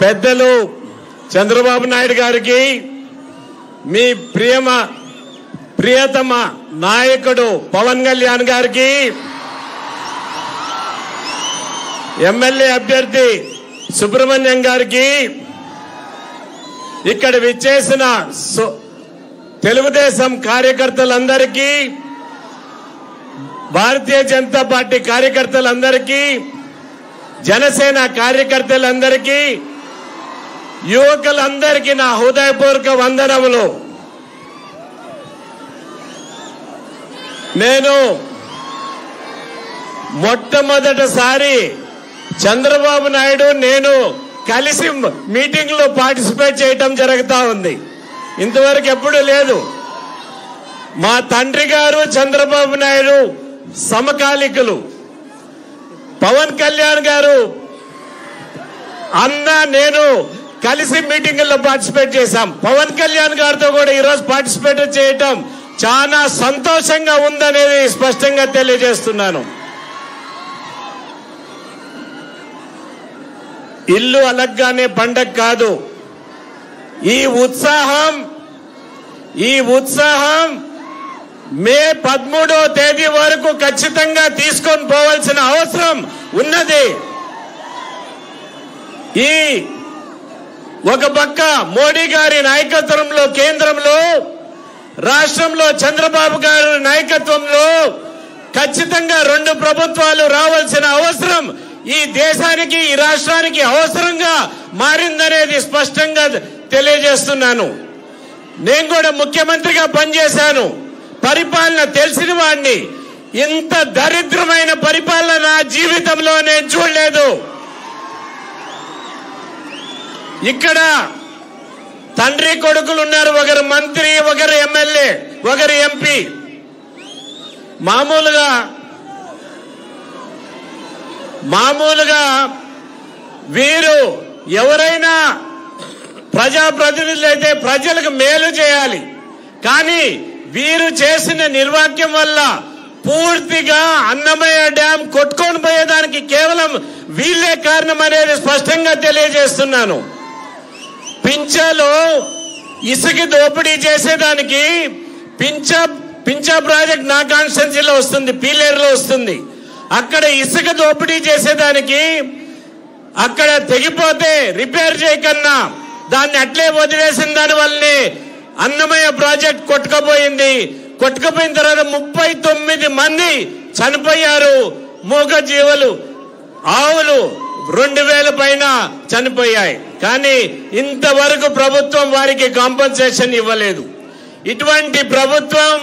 పెద్దలు చంద్రబాబు నాయుడు గారికి, మీ ప్రియతమ నాయకుడు పవన్ కళ్యాణ్ గారికి, ఎమ్మెల్యే అభ్యర్థి సుబ్రహ్మణ్యం గారికి, ఇక్కడ విచ్చేసిన తెలుగుదేశం కార్యకర్తలందరికీ, భారతీయ జనతా పార్టీ కార్యకర్తలందరికీ, జనసేన కార్యకర్తలందరికీ, యువకులందరికీ నా హృదయపూర్వక వందనములు. నేను మొట్టమొదటిసారి చంద్రబాబు నాయుడు నేను కలిసి మీటింగ్ లో పార్టిసిపేట్ చేయటం జరుగుతా ఉంది. ఇంతవరకు ఎప్పుడూ లేదు. మా తండ్రి గారు చంద్రబాబు నాయుడు సమకాలికులు. పవన్ కళ్యాణ్ గారు అన్న నేను కలిసి మీటింగుల్లో పార్టిసిపేట్ చేశాం. పవన్ కళ్యాణ్ గారితో కూడా ఈరోజు పార్టిసిపేట్ చేయటం చాలా సంతోషంగా ఉందనేది స్పష్టంగా తెలియజేస్తున్నాను. ఇల్లు అలగ్గానే పండగ కాదు. ఈ ఉత్సాహం మే 13వ తేదీ వరకు ఖచ్చితంగా తీసుకొని పోవాల్సిన అవసరం ఉన్నది. ఈ ఒక పక్క మోడీ గారి నాయకత్వంలో కేంద్రంలో, రాష్ట్రంలో చంద్రబాబు గారి నాయకత్వంలో ఖచ్చితంగా 2 ప్రభుత్వాలు రావాల్సిన అవసరం ఈ దేశానికి, ఈ రాష్ట్రానికి అవసరంగా మారిందనేది స్పష్టంగా తెలియజేస్తున్నాను. నేను కూడా ముఖ్యమంత్రిగా పనిచేశాను. పరిపాలన తెలిసిన వాడిని. ఇంత దరిద్రమైన పరిపాలన నా జీవితంలో నేను చూడలేదు. ఇక్కడ తండ్రి కొడుకులు ఉన్నారు. ఒకరు మంత్రి, ఒకరు ఎమ్మెల్యే, ఒకరు ఎంపీ. మామూలుగా వీరు ఎవరైనా ప్రజాప్రతినిధులు అయితే ప్రజలకు మేలు చేయాలి. కానీ వీరు చేసిన నిర్వాక్యం వల్ల పూర్తిగా అన్నమయ్య డ్యాం కొట్టుకొని పోయేదానికి కేవలం వీళ్ళే కారణం అనేది స్పష్టంగా తెలియజేస్తున్నాను. పింఛలో ఇసుక దోపిడీ చేసేదానికి పింఛ ప్రాజెక్ట్ నా కాన్స్టిట్యున్సీలో వస్తుంది, పీలేరులో వస్తుంది. అక్కడ ఇసుక దోపిడీ చేసేదానికి అక్కడ తెగిపోతే రిపేర్ చేయకన్నా దాన్ని అట్లే వదిలేసిన దాని వల్లనే అన్నమయ్య ప్రాజెక్ట్ కొట్టుకుపోయింది. కొట్టుకుపోయిన తర్వాత 39 మంది చనిపోయారు. మూగ జీవులు, ఆవులు 2000 పైన చనిపోయాయి. కానీ ఇంతవరకు ప్రభుత్వం వారికి కాంపన్సేషన్ ఇవ్వలేదు. ఇటువంటి ప్రభుత్వం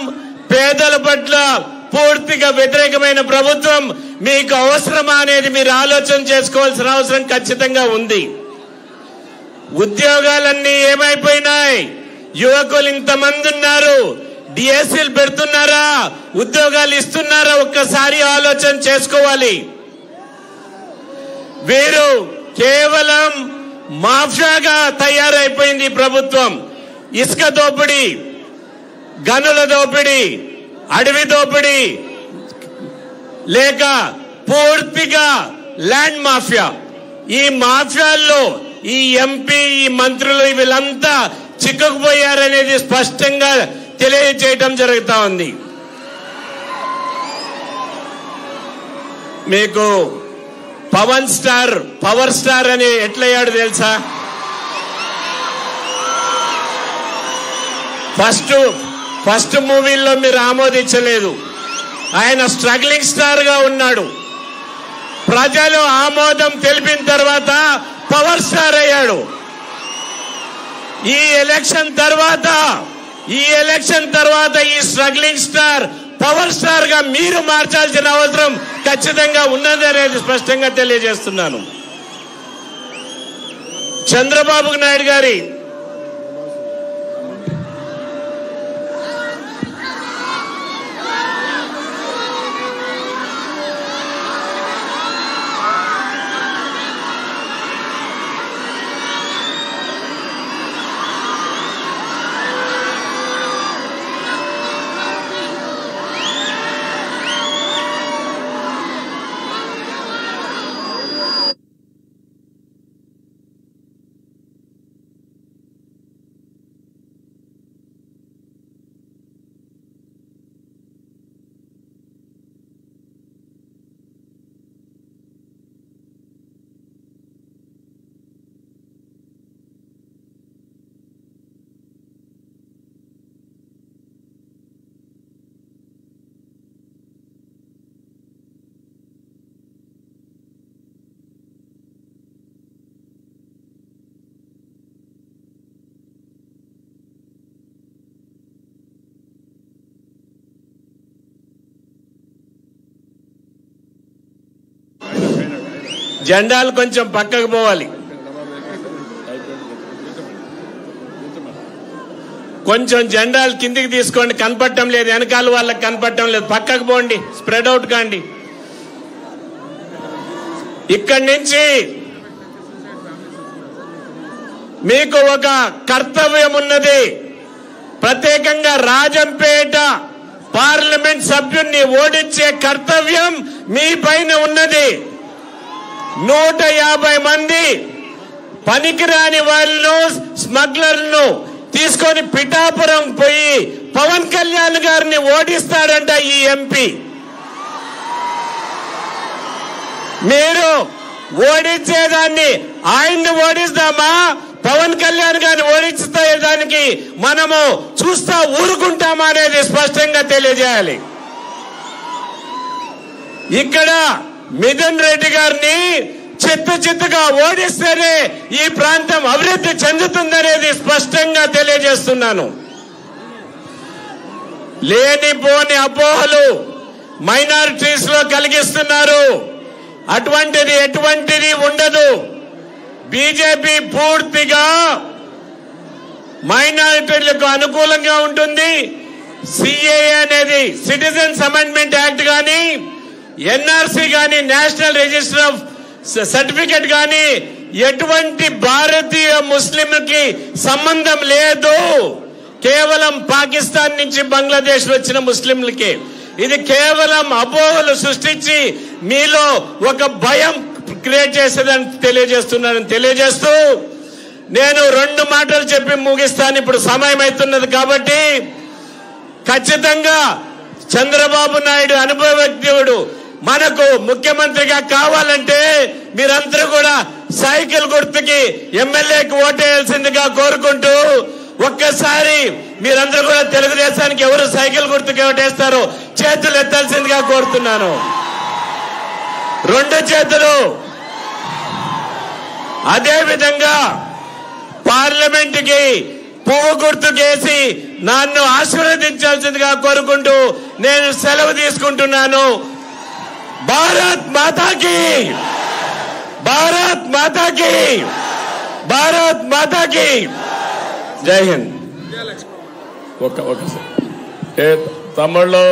పేదల పట్ల పూర్తిగా వ్యతిరేకమైన ప్రభుత్వం మీకు అవసరమా అనేది మీరు ఆలోచన చేసుకోవాల్సిన అవసరం ఖచ్చితంగా ఉంది. ఉద్యోగాలన్నీ ఏమైపోయినాయి? యువకులు ఇంతమంది ఉన్నారు. డిఎస్సీలు పెడుతున్నారా? ఉద్యోగాలు ఇస్తున్నారా? ఒక్కసారి ఆలోచన చేసుకోవాలి. వీరు కేవలం మాఫియాగా తయారైపోయింది ప్రభుత్వం. ఇసుక దోపిడీ, గనుల దోపిడీ, అడవి దోపిడీ, లేక పూర్తిగా ల్యాండ్ మాఫియా. ఈ మాఫియాల్లో ఈ ఎంపీ, ఈ మంత్రులు వీళ్ళంతా చిక్కుకుపోయారనేది స్పష్టంగా తెలియజేయడం జరుగుతా ఉంది. మీకు పవర్ స్టార్ అని ఎట్లయ్యాడు తెలుసా? ఫస్ట్ మూవీల్లో మీరు ఆమోదించలేదు. ఆయన స్ట్రగ్లింగ్ స్టార్ గా ఉన్నాడు. ప్రజలు ఆమోదం తెలిపిన తర్వాత పవర్ స్టార్ అయ్యాడు. ఈ ఎలక్షన్ తర్వాత ఈ స్ట్రగ్లింగ్ స్టార్ పవర్ స్టార్ గా మీరు మార్చాల్సిన అవసరం ఖచ్చితంగా ఉన్నది అనేది స్పష్టంగా తెలియజేస్తున్నాను. చంద్రబాబు నాయుడు గారి జెండాలు కొంచెం పక్కకు పోవాలి. కొంచెం జెండాలు కిందికి తీసుకోండి. కనపడటం లేదు, వెనకాల వాళ్ళకి కనపడటం లేదు. పక్కకు పోండి, స్ప్రెడ్ అవుట్ కాండి. ఇక్కడి నుంచి మీకు ఒక కర్తవ్యం ఉన్నది. ప్రత్యేకంగా రాజంపేట పార్లమెంట్ సభ్యుడిని ఓడించే కర్తవ్యం మీ పైన ఉన్నది. 150 మంది పనికిరాని వాళ్ళను, స్మగ్లర్లను తీసుకొని పిఠాపురం పోయి పవన్ కళ్యాణ్ గారిని ఓడిస్తాడంట ఈ ఎంపీ. మీరు ఓడించేదాన్ని ఆయన్ని ఓడిస్తామా, పవన్ కళ్యాణ్ గారిని ఓడించేదానికి మనము చూస్తా ఊరుకుంటామా అనేది స్పష్టంగా తెలియజేయాలి. ఇక్కడ మిథున్ రెడ్డి గారిని చిత్తుగా ఓడిస్తేనే ఈ ప్రాంతం అభివృద్ధి చెందుతుందనేది స్పష్టంగా తెలియజేస్తున్నాను. లేనిపోని అపోహలు మైనారిటీస్ లో కలిగిస్తున్నారు. ఎటువంటిది ఉండదు. బీజేపీ పూర్తిగా మైనారిటీలకు అనుకూలంగా ఉంటుంది. సిఏఏ అనేది సిటిజన్స్ అమెండ్మెంట్ యాక్ట్ గాని, ఎన్ఆర్సీ గాని, నేషనల్ రిజిస్టర్ ఆఫ్ సర్టిఫికెట్ గాని ఎటువంటి భారతీయ ముస్లింకి సంబంధం లేదు. కేవలం పాకిస్తాన్ నుంచి బంగ్లాదేశ్ వచ్చిన ముస్లింలకి. ఇది కేవలం అపోహలు సృష్టించి మీలో ఒక భయం క్రియేట్ చేసేదని తెలియజేస్తూ నేను 2 మాటలు చెప్పి ముగిస్తాను. ఇప్పుడు సమయం అవుతున్నది కాబట్టి ఖచ్చితంగా చంద్రబాబు నాయుడు అనుభవజ్ఞుడు మనకు ముఖ్యమంత్రిగా కావాలంటే మీరందరూ కూడా సైకిల్ గుర్తుకి ఎమ్మెల్యేకి ఓటేయాల్సిందిగా కోరుకుంటూ, ఒక్కసారి మీరందరూ కూడా తెలుగుదేశానికి ఎవరు సైకిల్ గుర్తుకి ఓటేస్తారో చేతులు ఎత్తాల్సిందిగా కోరుతున్నాను. 2 చేతులు. అదే విధంగా పార్లమెంట్ కి పువ్వు గుర్తుకేసి నన్ను ఆశీర్వదించాల్సిందిగా కోరుకుంటూ నేను సెలవు తీసుకుంటున్నాను. భారత్ మాతాకి, భారత్ మాతాకి, భారత్ మాతాకి. జై హింద్. తమిళ్లో